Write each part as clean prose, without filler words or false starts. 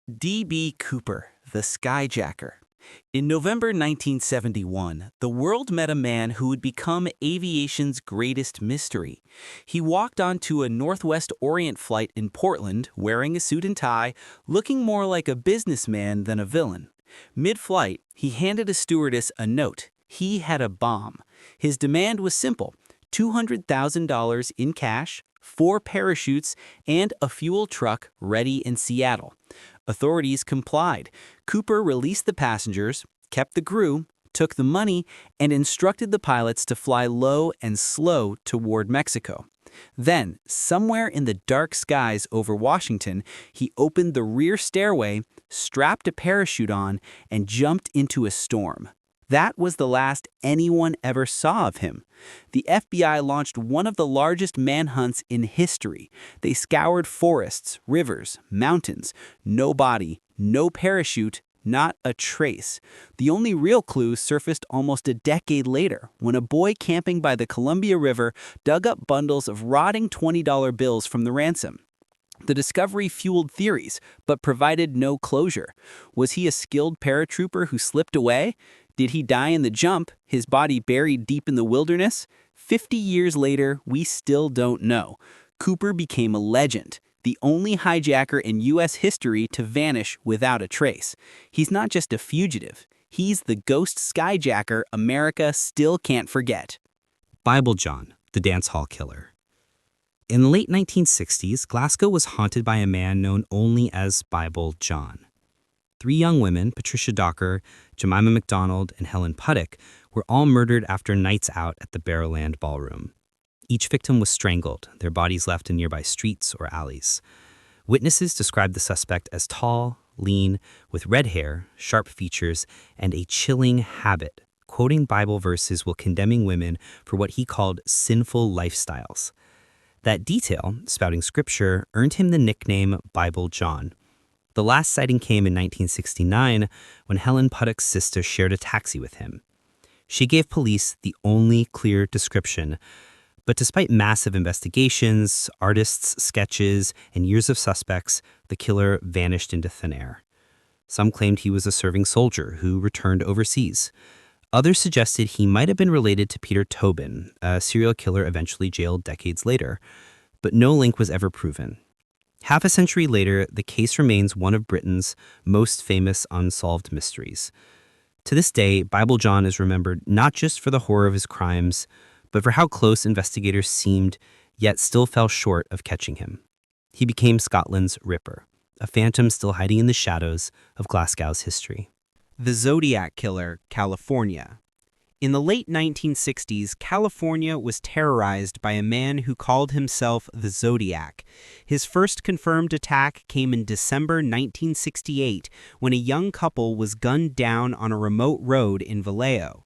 D.B. Cooper, the skyjacker. In November 1971, the world met a man who would become aviation's greatest mystery. He walked onto a Northwest Orient flight in Portland, wearing a suit and tie, looking more like a businessman than a villain. Mid-flight, he handed a stewardess a note. He had a bomb. His demand was simple: $200,000 in cash, 4 parachutes, and a fuel truck ready in Seattle. Authorities complied. Cooper released the passengers, kept the crew, took the money, and instructed the pilots to fly low and slow toward Mexico. Then, somewhere in the dark skies over Washington, he opened the rear stairway, strapped a parachute on, and jumped into a storm. That was the last anyone ever saw of him. The FBI launched one of the largest manhunts in history. They scoured forests, rivers, mountains. No body, no parachute, not a trace. The only real clue surfaced almost a decade later, when a boy camping by the Columbia River dug up bundles of rotting $20 bills from the ransom. The discovery fueled theories, but provided no closure. Was he a skilled paratrooper who slipped away? Did he die in the jump, his body buried deep in the wilderness? 50 years later, we still don't know. Cooper became a legend, the only hijacker in U.S. history to vanish without a trace. He's not just a fugitive. He's the ghost skyjacker America still can't forget. Bible John, the dance hall killer. In the late 1960s, Glasgow was haunted by a man known only as Bible John. 3 young women, Patricia Docker, Jemima McDonald, and Helen Puttick, were all murdered after nights out at the Barrowland Ballroom. Each victim was strangled, their bodies left in nearby streets or alleys. Witnesses described the suspect as tall, lean, with red hair, sharp features, and a chilling habit, quoting Bible verses while condemning women for what he called sinful lifestyles. That detail, spouting scripture, earned him the nickname Bible John. The last sighting came in 1969 when Helen Puttick's sister shared a taxi with him. She gave police the only clear description, but despite massive investigations, artists' sketches, and years of suspects, the killer vanished into thin air. Some claimed he was a serving soldier who returned overseas. Others suggested he might have been related to Peter Tobin, a serial killer eventually jailed decades later, but no link was ever proven. Half a century later, the case remains one of Britain's most famous unsolved mysteries. To this day, Bible John is remembered not just for the horror of his crimes, but for how close investigators seemed, yet still fell short of catching him. He became Scotland's Ripper, a phantom still hiding in the shadows of Glasgow's history. The Zodiac Killer, California. In the late 1960s, California was terrorized by a man who called himself the Zodiac. His first confirmed attack came in December 1968 when a young couple was gunned down on a remote road in Vallejo.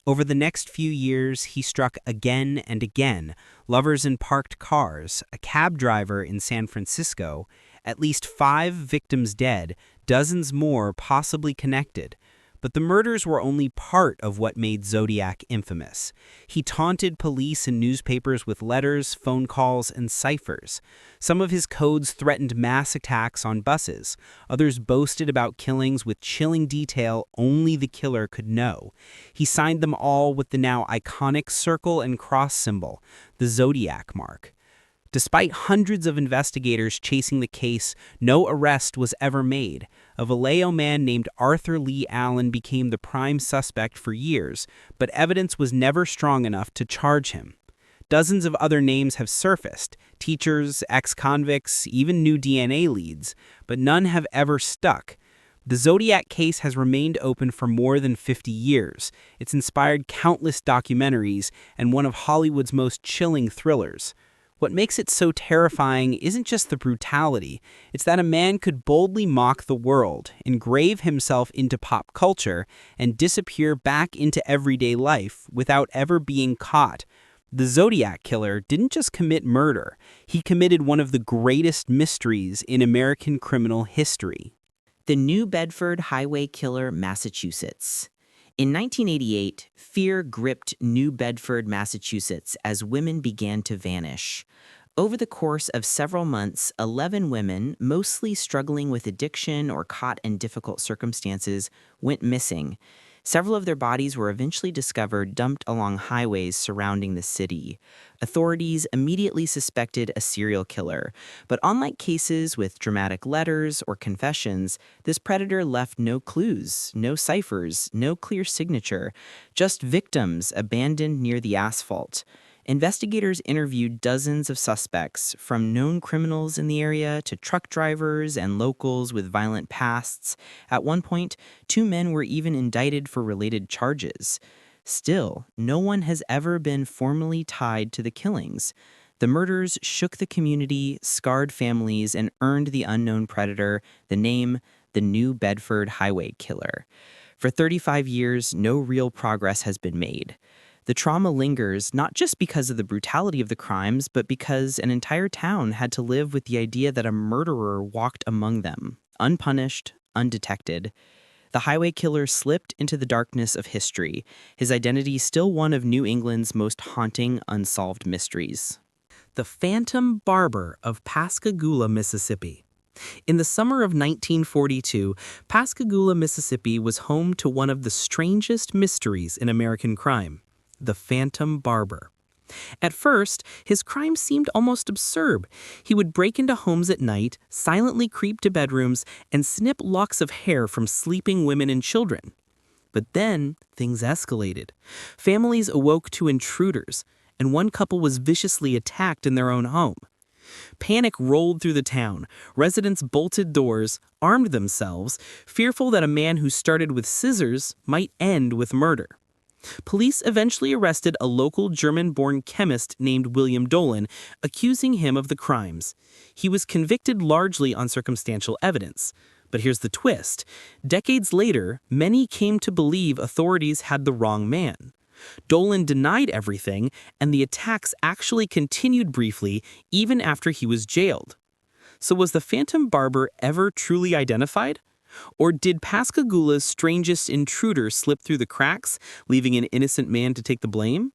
Over the next few years, he struck again and again: lovers in parked cars, a cab driver in San Francisco, at least 5 victims dead, dozens more possibly connected. But the murders were only part of what made Zodiac infamous. He taunted police and newspapers with letters, phone calls, and ciphers. Some of his codes threatened mass attacks on buses. Others boasted about killings with chilling detail only the killer could know. He signed them all with the now iconic circle and cross symbol, the Zodiac mark. Despite hundreds of investigators chasing the case, no arrest was ever made. A Vallejo man named Arthur Lee Allen became the prime suspect for years, but evidence was never strong enough to charge him. Dozens of other names have surfaced: teachers, ex-convicts, even new DNA leads, but none have ever stuck. The Zodiac case has remained open for more than 50 years. It's inspired countless documentaries and one of Hollywood's most chilling thrillers. What makes it so terrifying isn't just the brutality, it's that a man could boldly mock the world, engrave himself into pop culture, and disappear back into everyday life without ever being caught. The Zodiac Killer didn't just commit murder, he committed one of the greatest mysteries in American criminal history. The New Bedford Highway Killer, Massachusetts. In 1988, fear gripped New Bedford, Massachusetts as women began to vanish. Over the course of several months, 11 women, mostly struggling with addiction or caught in difficult circumstances, went missing. Several of their bodies were eventually discovered dumped along highways surrounding the city. Authorities immediately suspected a serial killer, but unlike cases with dramatic letters or confessions, this predator left no clues, no ciphers, no clear signature, just victims abandoned near the asphalt. Investigators interviewed dozens of suspects, from known criminals in the area to truck drivers and locals with violent pasts. At one point, 2 men were even indicted for related charges. Still, no one has ever been formally tied to the killings. The murders shook the community, scarred families, and earned the unknown predator the name the New Bedford Highway Killer. For 35 years, no real progress has been made. The trauma lingers not just because of the brutality of the crimes, but because an entire town had to live with the idea that a murderer walked among them, unpunished, undetected. The highway killer slipped into the darkness of history, his identity still one of New England's most haunting unsolved mysteries. The Phantom Barber of Pascagoula, Mississippi. In the summer of 1942, Pascagoula, Mississippi was home to one of the strangest mysteries in American crime. The Phantom Barber. At first, his crimes seemed almost absurd. He would break into homes at night, silently creep to bedrooms, and snip locks of hair from sleeping women and children. But then, things escalated. Families awoke to intruders, and one couple was viciously attacked in their own home. Panic rolled through the town. Residents bolted doors, armed themselves, fearful that a man who started with scissors might end with murder. Police eventually arrested a local German-born chemist named William Dolan, accusing him of the crimes. He was convicted largely on circumstantial evidence. But here's the twist. Decades later, many came to believe authorities had the wrong man. Dolan denied everything, and the attacks actually continued briefly even after he was jailed. So was the Phantom Barber ever truly identified? Or did Pascagoula's strangest intruder slip through the cracks, leaving an innocent man to take the blame?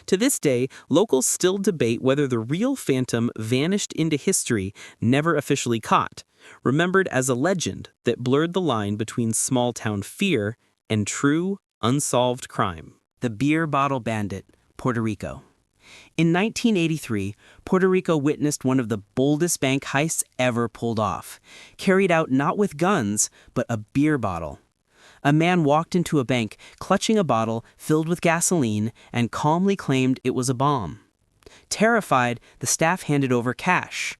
To this day, locals still debate whether the real Phantom vanished into history, never officially caught, remembered as a legend that blurred the line between small-town fear and true, unsolved crime. The Beer Bottle Bandit, Puerto Rico. In 1983, Puerto Rico witnessed one of the boldest bank heists ever pulled off, carried out not with guns, but a beer bottle. A man walked into a bank, clutching a bottle filled with gasoline, and calmly claimed it was a bomb. Terrified, the staff handed over cash.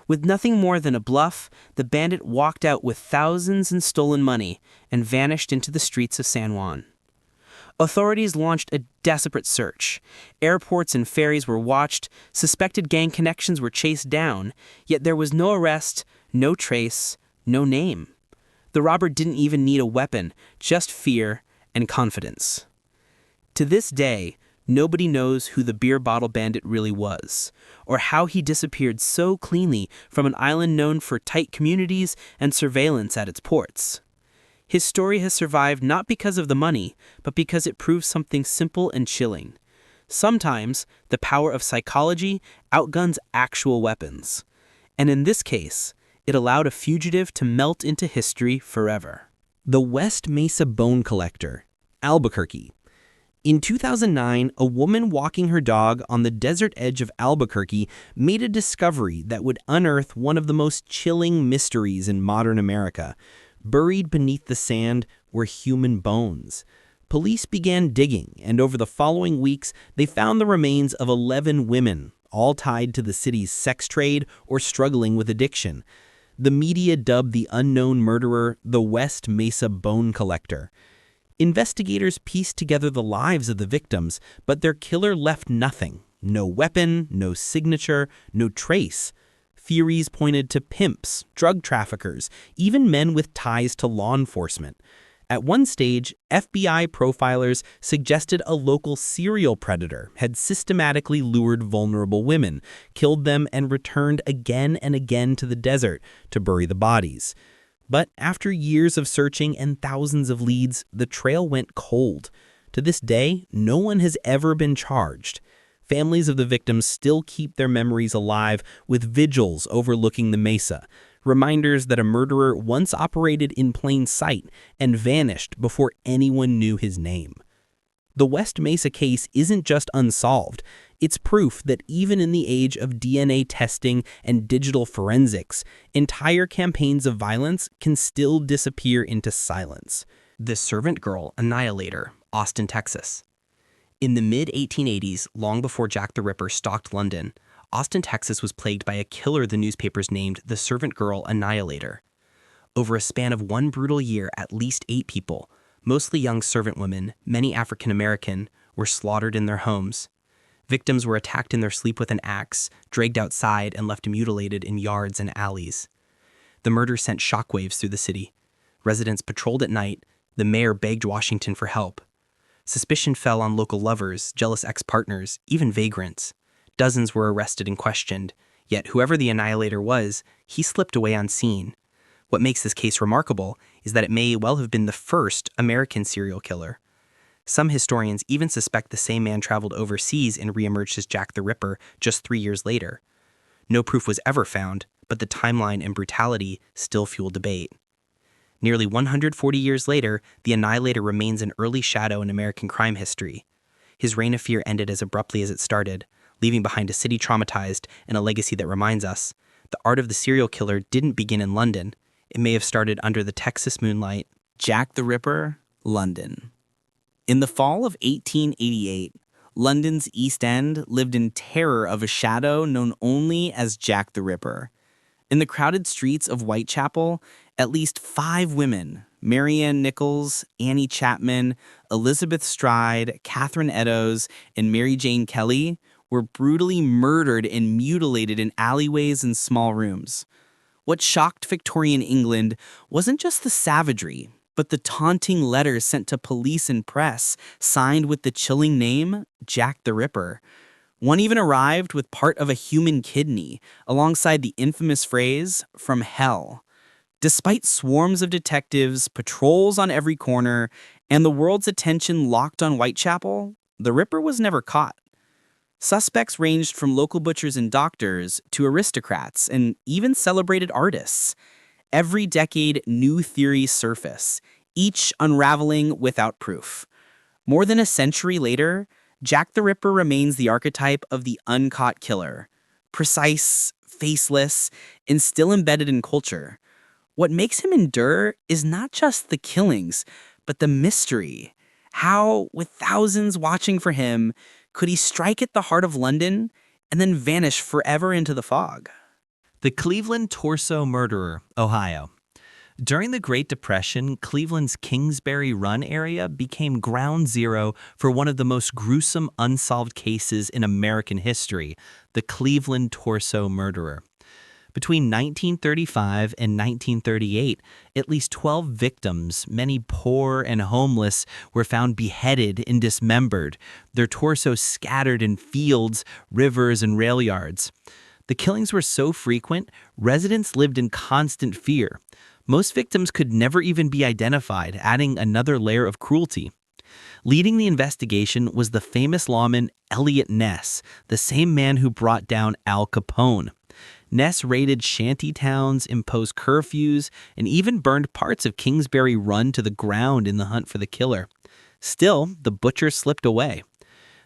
With nothing more than a bluff, the bandit walked out with thousands in stolen money and vanished into the streets of San Juan. Authorities launched a desperate search. Airports and ferries were watched, suspected gang connections were chased down, yet there was no arrest, no trace, no name. The robber didn't even need a weapon, just fear and confidence. To this day, nobody knows who the beer bottle bandit really was, or how he disappeared so cleanly from an island known for tight communities and surveillance at its ports. His story has survived not because of the money, but because it proves something simple and chilling. Sometimes, the power of psychology outguns actual weapons. And in this case, it allowed a fugitive to melt into history forever. The West Mesa Bone Collector, Albuquerque. In 2009, a woman walking her dog on the desert edge of Albuquerque made a discovery that would unearth one of the most chilling mysteries in modern America. Buried beneath the sand were human bones. Police began digging, and over the following weeks, they found the remains of 11 women, all tied to the city's sex trade or struggling with addiction. The media dubbed the unknown murderer the West Mesa Bone Collector. Investigators pieced together the lives of the victims, but their killer left nothing. No weapon, no signature, no trace. Theories pointed to pimps, drug traffickers, even men with ties to law enforcement. At one stage, FBI profilers suggested a local serial predator had systematically lured vulnerable women, killed them, and returned again and again to the desert to bury the bodies. But after years of searching and thousands of leads, the trail went cold. To this day, no one has ever been charged. Families of the victims still keep their memories alive with vigils overlooking the mesa, reminders that a murderer once operated in plain sight and vanished before anyone knew his name. The West Mesa case isn't just unsolved, it's proof that even in the age of DNA testing and digital forensics, entire campaigns of violence can still disappear into silence. The Servant Girl Annihilator, Austin, Texas. In the mid-1880s, long before Jack the Ripper stalked London, Austin, Texas was plagued by a killer the newspapers named the Servant Girl Annihilator. Over a span of one brutal year, at least 8 people, mostly young servant women, many African American, were slaughtered in their homes. Victims were attacked in their sleep with an axe, dragged outside, and left mutilated in yards and alleys. The murder sent shockwaves through the city. Residents patrolled at night. The mayor begged Washington for help. Suspicion fell on local lovers, jealous ex-partners, even vagrants. Dozens were arrested and questioned, yet whoever the Annihilator was, he slipped away unseen. What makes this case remarkable is that it may well have been the first American serial killer. Some historians even suspect the same man traveled overseas and reemerged as Jack the Ripper just 3 years later. No proof was ever found, but the timeline and brutality still fuel debate. Nearly 140 years later, the Annihilator remains an early shadow in American crime history. His reign of fear ended as abruptly as it started, leaving behind a city traumatized and a legacy that reminds us the art of the serial killer didn't begin in London. It may have started under the Texas moonlight. Jack the Ripper, London. In the fall of 1888, London's East End lived in terror of a shadow known only as Jack the Ripper. In the crowded streets of Whitechapel, at least 5 women, Marianne Nichols, Annie Chapman, Elizabeth Stride, Catherine Eddowes, and Mary Jane Kelly, were brutally murdered and mutilated in alleyways and small rooms. What shocked Victorian England wasn't just the savagery, but the taunting letters sent to police and press, signed with the chilling name Jack the Ripper. One even arrived with part of a human kidney, alongside the infamous phrase, "From hell." Despite swarms of detectives, patrols on every corner, and the world's attention locked on Whitechapel, the Ripper was never caught. Suspects ranged from local butchers and doctors to aristocrats and even celebrated artists. Every decade, new theories surface, each unraveling without proof. More than a century later, Jack the Ripper remains the archetype of the uncaught killer, precise, faceless, and still embedded in culture. What makes him endure is not just the killings, but the mystery. How, with thousands watching for him, could he strike at the heart of London and then vanish forever into the fog? The Cleveland Torso Murderer, Ohio. During the Great Depression, Cleveland's Kingsbury Run area became ground zero for one of the most gruesome unsolved cases in American history, the Cleveland Torso Murderer. Between 1935 and 1938, at least 12 victims, many poor and homeless, were found beheaded and dismembered, their torsos scattered in fields, rivers, and rail yards. The killings were so frequent, residents lived in constant fear. Most victims could never even be identified, adding another layer of cruelty. Leading the investigation was the famous lawman Eliot Ness, the same man who brought down Al Capone. Ness raided shanty towns, imposed curfews, and even burned parts of Kingsbury Run to the ground in the hunt for the killer. Still, the butcher slipped away.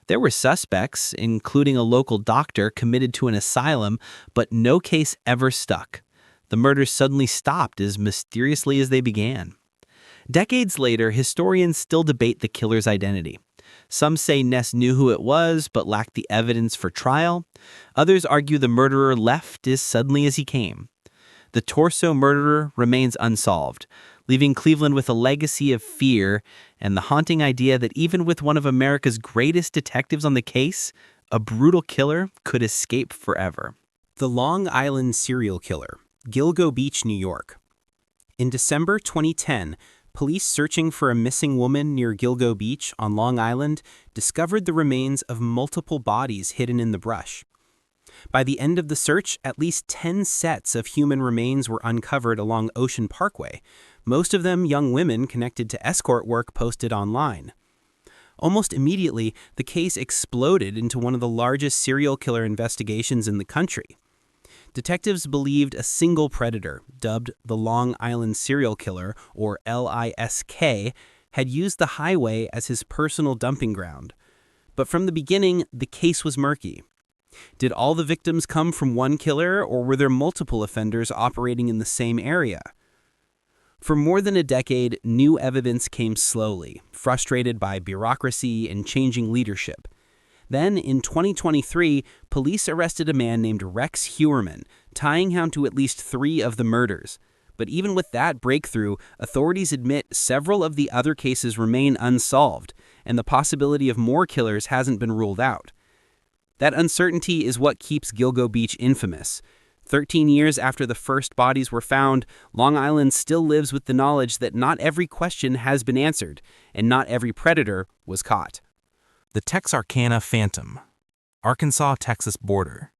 There were suspects, including a local doctor committed to an asylum, but no case ever stuck. The murders suddenly stopped as mysteriously as they began. Decades later, historians still debate the killer's identity. Some say Ness knew who it was, but lacked the evidence for trial. Others argue the murderer left as suddenly as he came. The Torso Murderer remains unsolved, leaving Cleveland with a legacy of fear and the haunting idea that even with one of America's greatest detectives on the case, a brutal killer could escape forever. The Long Island Serial Killer, Gilgo Beach, New York. In December 2010, police searching for a missing woman near Gilgo Beach on Long Island discovered the remains of multiple bodies hidden in the brush. By the end of the search, at least 10 sets of human remains were uncovered along Ocean Parkway, most of them young women connected to escort work posted online. Almost immediately, the case exploded into one of the largest serial killer investigations in the country. Detectives believed a single predator, dubbed the Long Island Serial Killer, or LISK, had used the highway as his personal dumping ground. But from the beginning, the case was murky. Did all the victims come from one killer, or were there multiple offenders operating in the same area? For more than a decade, new evidence came slowly, frustrated by bureaucracy and changing leadership. Then, in 2023, police arrested a man named Rex Heuermann, tying him to at least 3 of the murders. But even with that breakthrough, authorities admit several of the other cases remain unsolved, and the possibility of more killers hasn't been ruled out. That uncertainty is what keeps Gilgo Beach infamous. 13 years after the first bodies were found, Long Island still lives with the knowledge that not every question has been answered, and not every predator was caught. The Texarkana Phantom, Arkansas-Texas border.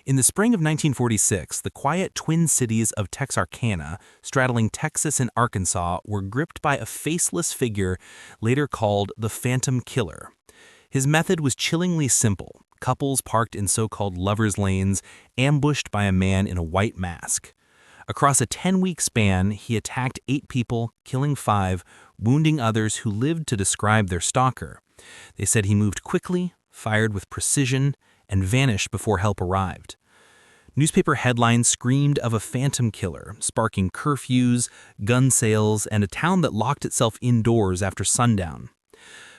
In the spring of 1946, the quiet twin cities of Texarkana, straddling Texas and Arkansas, were gripped by a faceless figure later called the Phantom Killer. His method was chillingly simple: couples parked in so-called lovers' lanes, ambushed by a man in a white mask. Across a 10-week span, he attacked 8 people, killing 5, wounding others who lived to describe their stalker. They said he moved quickly, fired with precision, and vanished before help arrived. Newspaper headlines screamed of a phantom killer, sparking curfews, gun sales, and a town that locked itself indoors after sundown.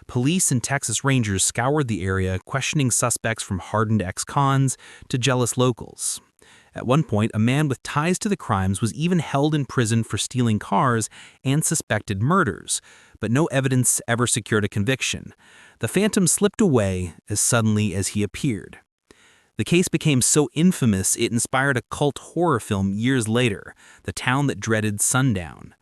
Police and Texas Rangers scoured the area, questioning suspects from hardened ex-cons to jealous locals. At one point, a man with ties to the crimes was even held in prison for stealing cars and suspected murders, but no evidence ever secured a conviction. The Phantom slipped away as suddenly as he appeared. The case became so infamous it inspired a cult horror film years later, The Town That Dreaded Sundown.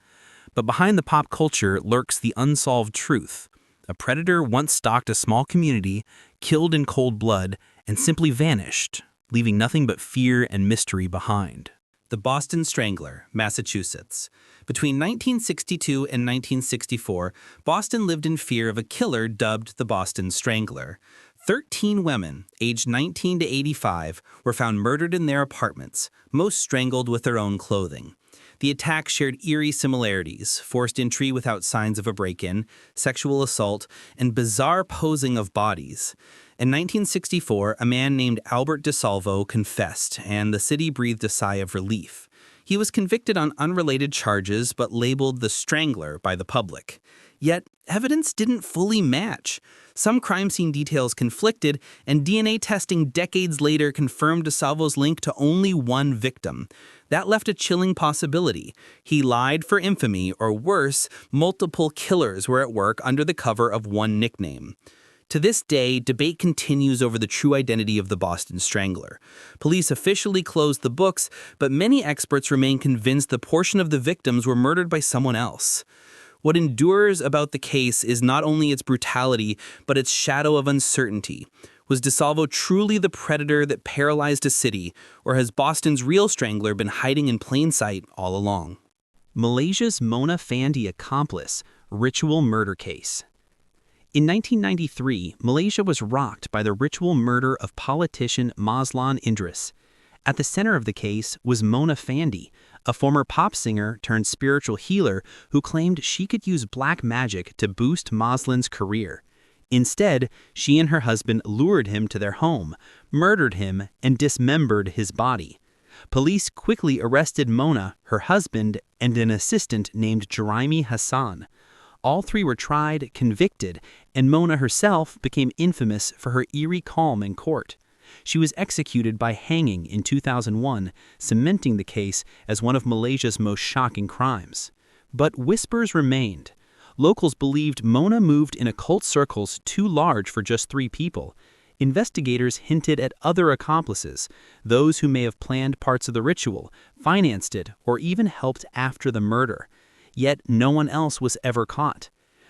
But behind the pop culture lurks the unsolved truth. A predator once stalked a small community, killed in cold blood, and simply vanished, leaving nothing but fear and mystery behind. The Boston Strangler, Massachusetts. Between 1962 and 1964, Boston lived in fear of a killer dubbed the Boston Strangler. 13 women, aged 19 to 85, were found murdered in their apartments, most strangled with their own clothing. The attack shared eerie similarities: forced entry without signs of a break-in, sexual assault, and bizarre posing of bodies. In 1964, a man named Albert DeSalvo confessed, and the city breathed a sigh of relief. He was convicted on unrelated charges but labeled the Strangler by the public. Yet, evidence didn't fully match. Some crime scene details conflicted, and DNA testing decades later confirmed DeSalvo's link to only one victim. That left a chilling possibility. He lied for infamy, or worse, multiple killers were at work under the cover of one nickname. To this day, debate continues over the true identity of the Boston Strangler. Police officially closed the books, but many experts remain convinced the portion of the victims were murdered by someone else. What endures about the case is not only its brutality, but its shadow of uncertainty. Was DeSalvo truly the predator that paralyzed a city, or has Boston's real strangler been hiding in plain sight all along? Malaysia's Mona Fandey accomplice, ritual murder case. In 1993, Malaysia was rocked by the ritual murder of politician Mazlan Idris. At the center of the case was Mona Fandey, a former pop singer turned spiritual healer who claimed she could use black magic to boost Mazlan's career. Instead, she and her husband lured him to their home, murdered him, and dismembered his body. Police quickly arrested Mona, her husband, and an assistant named Juraimi Hassan. All 3 were tried, convicted, and Mona herself became infamous for her eerie calm in court. She was executed by hanging in 2001, cementing the case as one of Malaysia's most shocking crimes. But whispers remained. Locals believed Mona moved in occult circles too large for just 3 people. Investigators hinted at other accomplices, those who may have planned parts of the ritual, financed it, or even helped after the murder. Yet no one else was ever caught.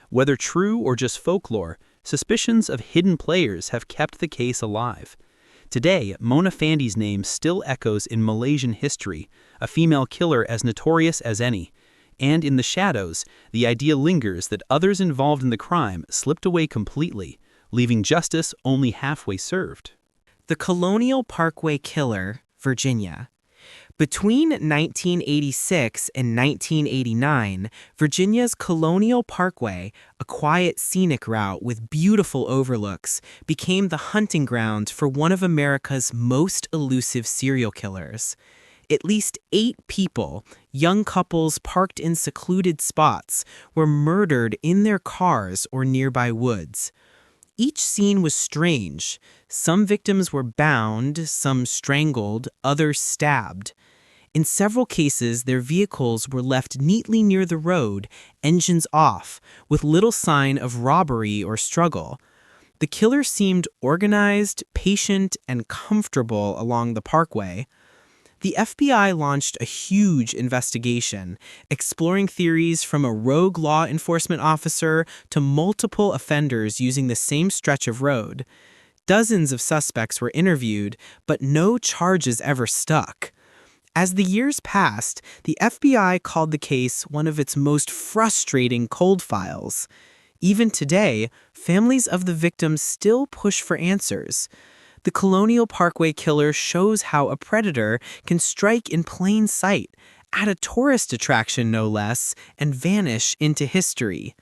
Whether true or just folklore, suspicions of hidden players have kept the case alive. Today, Mona Fandey's name still echoes in Malaysian history, a female killer as notorious as any. And in the shadows, the idea lingers that others involved in the crime slipped away completely, leaving justice only halfway served. The Colonial Parkway Killer, Virginia. Between 1986 and 1989, Virginia's Colonial Parkway, a quiet scenic route with beautiful overlooks, became the hunting ground for one of America's most elusive serial killers. At least 8 people, young couples parked in secluded spots, were murdered in their cars or nearby woods. Each scene was strange. Some victims were bound, some strangled, others stabbed. In several cases, their vehicles were left neatly near the road, engines off, with little sign of robbery or struggle. The killer seemed organized, patient, and comfortable along the parkway. The FBI launched a huge investigation, exploring theories from a rogue law enforcement officer to multiple offenders using the same stretch of road. Dozens of suspects were interviewed, but no charges ever stuck. As the years passed, the FBI called the case one of its most frustrating cold files. Even today, families of the victims still push for answers. The Colonial Parkway Killer shows how a predator can strike in plain sight, at a tourist attraction no less, and vanish into history.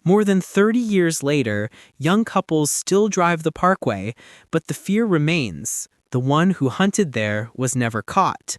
More than 30 years later, young couples still drive the parkway, but the fear remains. The one who hunted there was never caught.